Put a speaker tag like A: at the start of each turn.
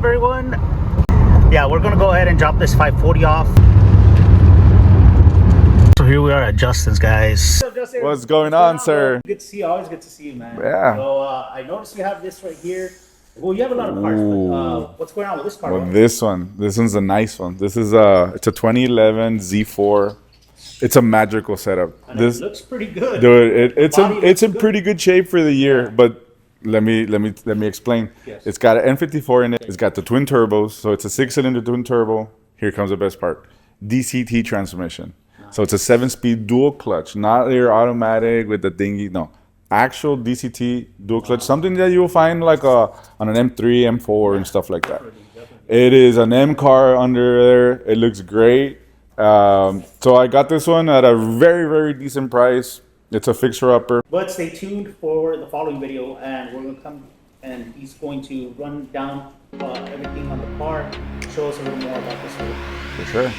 A: everyone? Yeah, we're gonna go ahead and drop this 540 off. So here we are at Justin's, guys.
B: What's going on, sir?
A: Good to see you. Always good to see you, man.
B: Yeah.
A: So I noticed you have this right here. Well, you have a lot of cars, but what's going on with this car?
B: Well, this one's a nice one. This is it's a 2011 Z4. It's a magical setup.
A: And this looks pretty good.
B: Dude, it's in pretty good shape for the year, but let me explain.
A: Yes.
B: It's got an N54 in it. It's got the twin turbos, so it's a 6-cylinder twin turbo. Here comes the best part: DCT transmission. So it's a 7-speed dual clutch, not your automatic with the thingy. No, actual DCT dual clutch. Something that you'll find like on an M3, M4, and stuff like that. It is an M car under there. It looks great. So I got this one at a very decent price. It's a fixer-upper.
A: But stay tuned for the following video, and we're going to come and he's going to run down everything on the car, show us a little more about this one.
B: For sure.